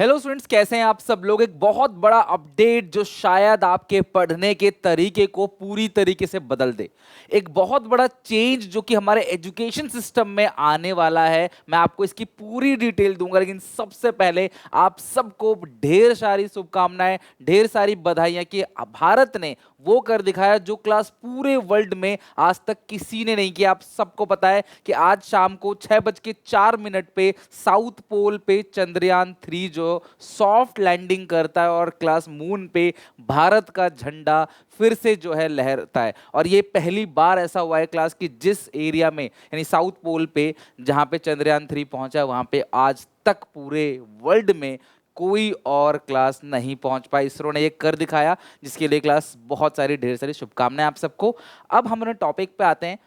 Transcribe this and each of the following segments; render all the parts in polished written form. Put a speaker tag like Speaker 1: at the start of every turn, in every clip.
Speaker 1: Hello students, कैसे हैं आप सब लोग। एक बहुत बड़ा अपडेट जो शायद आपके पढ़ने के तरीके को पूरी तरीके से बदल दे। एक बहुत बड़ा चेंज जो कि हमारे एजुकेशन सिस्टम में आने वाला है। मैं आपको इसकी पूरी डिटेल दूंगा, लेकिन सबसे पहले आप सबको ढेर सारी शुभकामनाएं, ढेर सारी बधाइयां कि भारत ने वो कर दिखाया जो क्लास पूरे वर्ल्ड में आज तक किसी ने नहीं किया। आप सबको पता है कि आज शाम को 6:04 पे साउथ पोल पे चंद्रयान 3 जो सॉफ्ट लैंडिंग करता है और क्लास मून पे भारत का झंडा फिर से जो है लहरता है। और ये पहली बार ऐसा हुआ है क्लास कि जिस एरिया में यानी साउथ पोल पे जहां पे चंद्रयान 3 पहुंचा है वहां पे आज तक पूरे वर्ल्ड में कोई और क्लास नहीं पहुंच पाई। इसरो ने ये कर दिखाया, जिसके लिए क्लास बहुत सारी ढेर सारी शुभकामनाएं आप सबको। अब हम अपने टॉपिक पे आते हैं।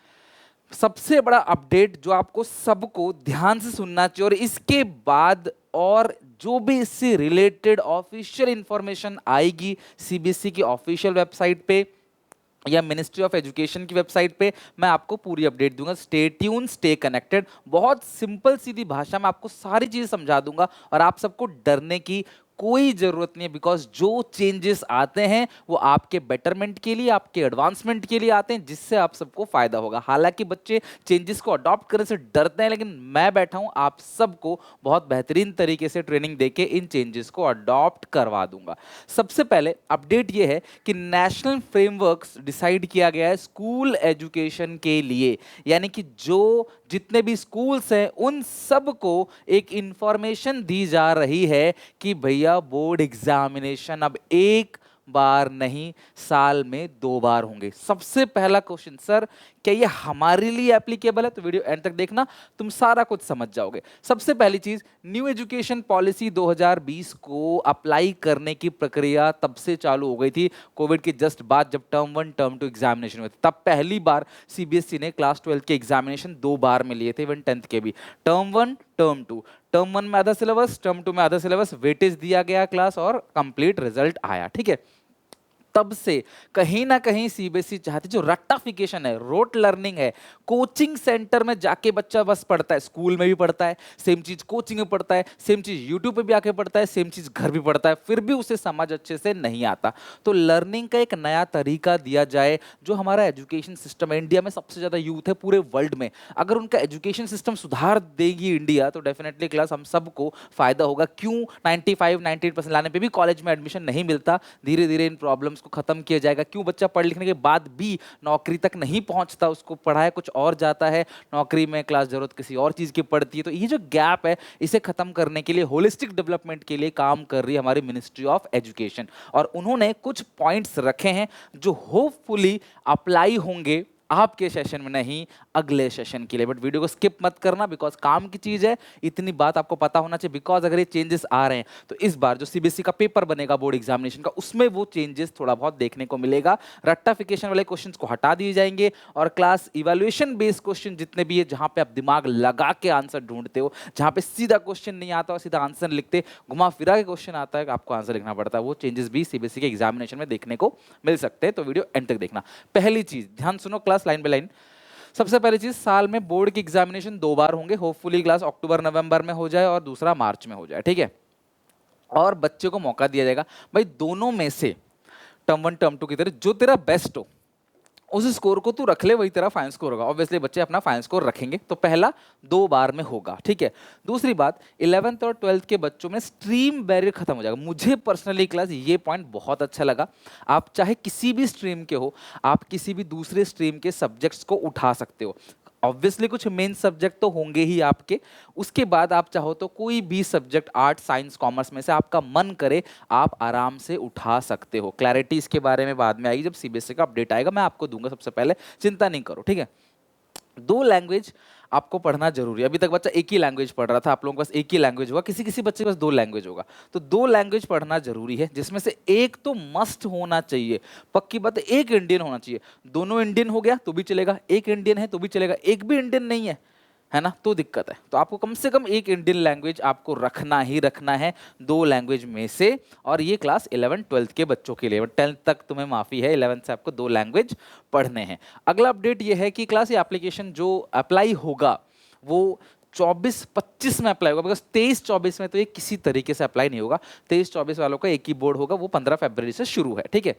Speaker 1: सबसे बड़ा अपडेट जो आपको सबको ध्यान से सुनना चाहिए, और इसके बाद और जो भी इससे रिलेटेड ऑफिशियल इंफॉर्मेशन आएगी सीबीएसई की ऑफिशियल वेबसाइट पे या मिनिस्ट्री ऑफ एजुकेशन की वेबसाइट पे, मैं आपको पूरी अपडेट दूंगा। Stay tune, stay connected. बहुत सिंपल सीधी भाषा में आपको सारी चीजें समझा दूंगा और आप सबको डरने की कोई जरूरत नहीं है, बिकॉज जो चेंजेस आते हैं वो आपके बेटरमेंट के लिए, आपके एडवांसमेंट के लिए आते हैं, जिससे आप सबको फायदा होगा। हालांकि बच्चे चेंजेस को अडॉप्ट करने से डरते हैं, लेकिन मैं बैठा हूं आप सबको बहुत बेहतरीन तरीके से ट्रेनिंग देके इन चेंजेस को अडॉप्ट करवा दूंगा। सबसे पहले अपडेट ये है कि नेशनल फ्रेमवर्क्स डिसाइड किया गया है स्कूल एजुकेशन के लिए, यानी कि जो जितने भी स्कूल्स हैं उन सब को एक इंफॉर्मेशन दी जा रही है कि भैया बोर्ड एग्जामिनेशन अब एक बार नहीं, साल में 2 बार होंगे। सबसे पहला क्वेश्चन, सर क्या ये हमारे लिए एप्लीकेबल है? तो वीडियो एंड तक देखना, तुम सारा कुछ समझ जाओगे। सबसे पहली चीज, न्यू एजुकेशन पॉलिसी 2020 को अप्लाई करने की प्रक्रिया तब से चालू हो गई थी कोविड के जस्ट बाद, जब टर्म 1 टर्म 2 एग्जामिनेशन हुए थे। तब पहली बार सीबीएसई ने क्लास 12 के एग्जामिनेशन 2 बार में लिए थे, इवन 10th के भी। टर्म 1 टर्म 2, टर्म 1 में आधा सिलेबस, टर्म 2 में आधा सिलेबस, वेटेज दिया गया क्लास और कंप्लीट रिजल्ट आया। ठीक है, तब से कहीं ना कहीं सीबीएसई चाहती, जो रट्टाफिकेशन है, रोट लर्निंग है, कोचिंग सेंटर में जाके बच्चा बस पढ़ता है, स्कूल में भी पढ़ता है सेम चीज, कोचिंग में पढ़ता है सेम चीज, यूट्यूब पे भी आके पढ़ता है सेम चीज, घर भी पढ़ता है, फिर भी उसे समझ अच्छे से नहीं आता। तो लर्निंग का एक नया तरीका दिया जाए। जो हमारा एजुकेशन सिस्टम है, इंडिया में सबसे ज्यादा यूथ है पूरे वर्ल्ड में, अगर उनका एजुकेशन सिस्टम सुधार देगी इंडिया तो डेफिनेटली क्लास हम सबको फायदा होगा। क्यों 95-98% लाने पे भी कॉलेज में एडमिशन नहीं मिलता? धीरे धीरे इन प्रॉब्लम्स को खत्म किया जाएगा। क्यों बच्चा पढ़ लिखने के बाद भी नौकरी तक नहीं पहुंचता, उसको पढ़ाया कुछ और जाता है, नौकरी में क्लास जरूरत किसी और चीज की पड़ती है? तो ये जो गैप है, इसे खत्म करने के लिए, होलिस्टिक डेवलपमेंट के लिए काम कर रही है हमारी मिनिस्ट्री ऑफ एजुकेशन। और उन्होंने कुछ पॉइंट्स रखे हैं जो होपफुली अप्लाई होंगे आपके सेशन में, नहीं अगले सेशन के लिए। बट वीडियो को स्किप मत करना, बिकॉज काम की चीज है, इतनी बात आपको पता होना चाहिए। बिकॉज अगर ये चेंजेस आ रहे हैं तो इस बार जो सीबीएसई का पेपर बनेगा बोर्ड एग्जामिनेशन का, उसमें वो चेंजेस थोड़ा बहुत देखने को मिलेगा। रट्टाफिकेशन वाले क्वेश्चंस को हटा दिए जाएंगे और क्लास इवैल्यूएशन बेस्ड क्वेश्चन जितने भी है, जहां पे आप दिमाग लगा के आंसर ढूंढते हो, जहां पे सीधा क्वेश्चन नहीं आता और सीधा आंसर लिखते, घुमा फिरा के क्वेश्चन आता है, आपको आंसर लिखना पड़ता है, वो चेंजेस भी सीबीएसई के एग्जामिनेशन में देखने को मिल सकते हैं। तो वीडियो एंड तक देखना। पहली चीज ध्यान सुनो क्लास, लाइन बाय लाइन। सबसे पहली चीज, साल में बोर्ड के एग्जामिनेशन 2 बार होंगे। होपफुली क्लास अक्टूबर नवंबर में हो जाए और दूसरा मार्च में हो जाए। ठीक है, और बच्चे को मौका दिया जाएगा भाई दोनों में से, टर्म 1 टर्म 2 की तरह जो तेरा बेस्ट हो उस स्कोर को तू रख ले, वही तेरा फाइनल स्कोर होगा। ऑब्वियसली बच्चे अपना फाइनल स्कोर रखेंगे, तो पहला 2 बार में होगा। ठीक है, दूसरी बात, 11th और 12th के बच्चों में स्ट्रीम बैरियर खत्म हो जाएगा। मुझे पर्सनली क्लास ये पॉइंट बहुत अच्छा लगा। आप चाहे किसी भी स्ट्रीम के हो, आप किसी भी दूसरे स्ट्रीम के सब्जेक्ट्स को उठा सकते हो। ऑब्वियसली कुछ मेन सब्जेक्ट तो होंगे ही आपके, उसके बाद आप चाहो तो कोई भी सब्जेक्ट, आर्ट साइंस कॉमर्स में से आपका मन करे, आप आराम से उठा सकते हो। क्लैरिटी इसके बारे में बाद में आएगी, जब सीबीएसई का अपडेट आएगा मैं आपको दूंगा, सबसे पहले चिंता नहीं करो। ठीक है, 2 लैंग्वेज आपको पढ़ना जरूरी है। अभी तक बच्चा एक ही लैंग्वेज पढ़ रहा था, आप लोगों के पास एक ही लैंग्वेज होगा, किसी किसी बच्चे के पास 2 लैंग्वेज होगा। तो 2 लैंग्वेज पढ़ना जरूरी है, जिसमें से एक तो मस्ट होना चाहिए। पक्की बात है, एक इंडियन होना चाहिए। दोनों इंडियन हो गया तो भी चलेगा, एक इंडियन है तो भी चलेगा, एक भी इंडियन नहीं है ना, तो दिक्कत है। तो आपको कम से कम एक इंडियन लैंग्वेज आपको रखना ही रखना है 2 लैंग्वेज में से। और ये क्लास 11th-12th के बच्चों के लिए, 10th तक तुम्हें माफी है, 11th से आपको 2 लैंग्वेज पढ़ने हैं। अगला अपडेट ये है कि क्लास ये एप्लीकेशन जो अप्लाई होगा वो 24-25 में अप्लाई होगा, बिकॉज 23-24 में तो ये किसी तरीके से अप्लाई नहीं होगा। 23-24 वालों का एक ही बोर्ड होगा, वो 15 फरवरी से शुरू है, ठीक है।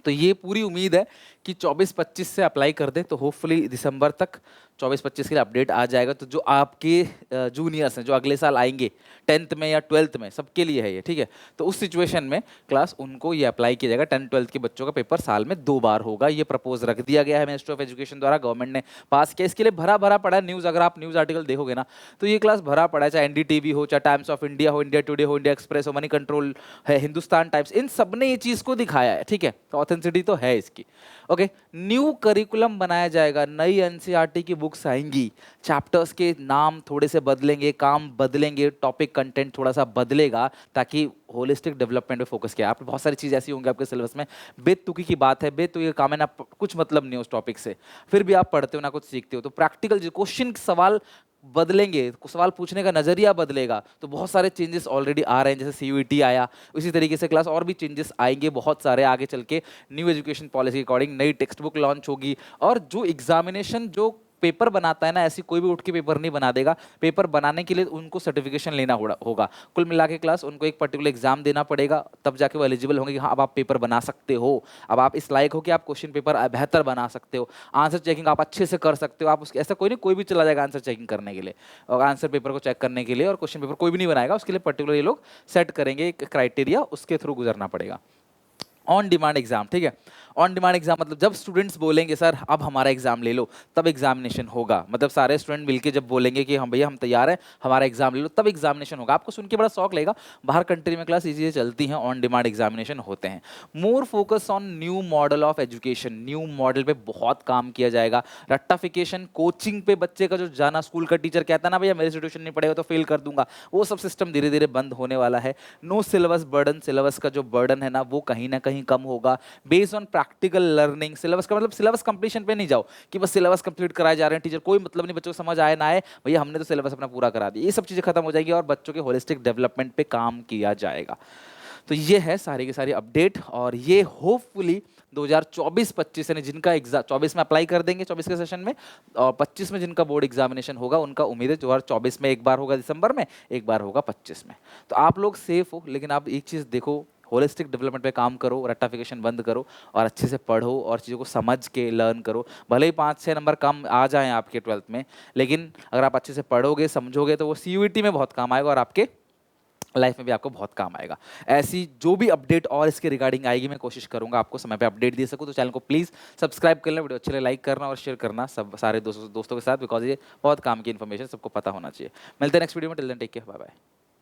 Speaker 1: तो ये पूरी उम्मीद है कि 24-25 से अप्लाई कर दे, तो होपफुली दिसंबर तक 24-25 के लिए अपडेट आ जाएगा। तो जो आपके जूनियर्स हैं जो अगले साल आएंगे 10th में या 12th में, सबके लिए है ये, ठीक है। तो उस सिचुएशन में क्लास उनको ये अप्लाई किया जाएगा। 10th-12th के बच्चों का पेपर साल में 2 बार होगा, ये प्रपोज रख दिया गया है मिनिस्ट्री ऑफ एजुकेशन द्वारा, गवर्नमेंट ने पास किया। इसके लिए भरा भरा पड़ा है न्यूज़, अगर आप न्यूज़ आर्टिकल देखोगे ना तो ये क्लास भरा पड़ा है, चाहे एनडीटीवी हो, चाहे टाइम्स ऑफ इंडिया हो, इंडिया टुडे हो, इंडिया एक्सप्रेस हो, मनी कंट्रोल है, हिंदुस्तान टाइम्स, इन सब ने ये चीज़ को दिखाया है, ठीक है। तो ऑथेंटिसिटी तो है इसकी। ओके, न्यू करिकुलम बनाया जाएगा, नई एनसीईआरटी की बुक्स आएंगी, चैप्टर्स के नाम थोड़े से बदलेंगे, काम बदलेंगे, टॉपिक कंटेंट थोड़ा सा बदलेगा, ताकि होलिस्टिक डेवलपमेंट पे फोकस किया। आप बहुत सारी चीज़ ऐसी होंगी आपके सिलेबस में, बेतुकी की बात है, बेतुकी काम है ना, कुछ मतलब नहीं उस टॉपिक से, फिर भी आप पढ़ते हो ना, कुछ सीखते हो। तो प्रैक्टिकल क्वेश्चन सवाल बदलेंगे, सवाल पूछने का नजरिया बदलेगा, तो बहुत सारे चेंजेस ऑलरेडी आ रहे हैं, जैसे सीयूईटी आया, उसी तरीके से क्लास और भी चेंजेस आएंगे बहुत सारे आगे चल के। न्यू एजुकेशन पॉलिसी के अकॉर्डिंग नई टेक्स्ट बुक लॉन्च होगी, और जो एग्जामिनेशन जो पेपर बनाता है ना, ऐसी कोई भी उठ के पेपर नहीं बना देगा। पेपर बनाने के लिए उनको सर्टिफिकेशन लेना होगा। कुल मिला के क्लास उनको एक पर्टिकुलर एग्जाम देना पड़ेगा, तब जाके वो एलिजिबल होंगे कि हाँ अब आप पेपर बना सकते हो, अब आप इस लायक हो कि आप क्वेश्चन पेपर बेहतर बना सकते हो, आंसर चेकिंग आप अच्छे से कर सकते हो। आप उसके ऐसा कोई नहीं, कोई भी चला जाएगा आंसर चेकिंग करने के लिए और आंसर पेपर को चेक करने के लिए, और क्वेश्चन पेपर कोई भी नहीं बनाएगा, उसके लिए पर्टिकुलर ये लोग सेट करेंगे एक क्राइटेरिया, उसके थ्रू गुजरना पड़ेगा। ऑन डिमांड एग्जाम, ठीक है। ऑन डिमांड एग्जाम मतलब जब स्टूडेंट्स बोलेंगे सर अब हमारा एग्जाम ले लो, तब एग्जामिनेशन होगा। मतलब सारे स्टूडेंट मिलके जब बोलेंगे कि हम भैया हम तैयार हैं, हमारा एग्जाम ले लो, तब एग्जामिनेशन होगा। आपको सुन के बड़ा शौक लगेगा, बाहर कंट्री में क्लास इजी चलती हैं, ऑन डिमांड एग्जामिनेशन होते हैं। More focus on new model of education, new model पे बहुत काम किया जाएगा। रट्टाफिकेशन, कोचिंग पे बच्चे का जो जाना, स्कूल का टीचर कहता है ना भैया मेरे से ट्यूशन नहीं पड़ेगा तो फेल कर दूंगा, वो सब सिस्टम धीरे धीरे बंद होने वाला है। नो सिलेबस बर्डन, सिलेबस का जो बर्डन है ना वो कहीं ना कहीं कम होगा। Based on practical learning, syllabus का मतलब सिलेबस कंप्लीशन पे नहीं जाओ कि बस सिलेबस कंप्लीट कराए जा रहे हैं टीचर, कोई मतलब नहीं बच्चों को समझ आए ना आए, भैया हमने तो सिलेबस अपना पूरा करा दिया। ये सब चीजें खत्म हो जाएगी और बच्चों के होलिस्टिक डेवलपमेंट पे काम किया जाएगा। तो ये है सारी की सारी अपडेट, और ये होपफुली 2024-25 यानी जिनका एग्जाम 24 में अप्लाई कर देंगे 24 के सेशन में, और 25 में जिनका बोर्ड एग्जामिनेशन होगा उनका उम्मीद है 2024 में एक बार होगा दिसंबर में, एक बार होगा 25 में। तो आप लोग सेफ हो, लेकिन आप एक चीज़ देखो, होलिस्टिक डेवलपमेंट पे काम करो, रट्टाफिकेशन बंद करो और अच्छे से पढ़ो और चीज़ों को समझ के लर्न करो। भले ही 5-6 नंबर कम आ जाएं आपके 12th में, लेकिन अगर आप अच्छे से पढ़ोगे समझोगे तो वो सीयूईटी में बहुत काम आएगा और आपके लाइफ में भी आपको बहुत काम आएगा। ऐसी जो भी अपडेट और इसके रिगार्डिंग आएगी मैं कोशिश करूंगा आपको समय पे अपडेट दे सकूं। तो चैनल को प्लीज़ सब्सक्राइब कर लें, वीडियो अच्छे लाइक करना और शेयर करना सब सारे दोस्तों के साथ, बिकॉज ये बहुत काम की इन्फॉर्मेशन सबको पता होना चाहिए। मिलते हैं नेक्स्ट वीडियो में, till then take care, bye bye.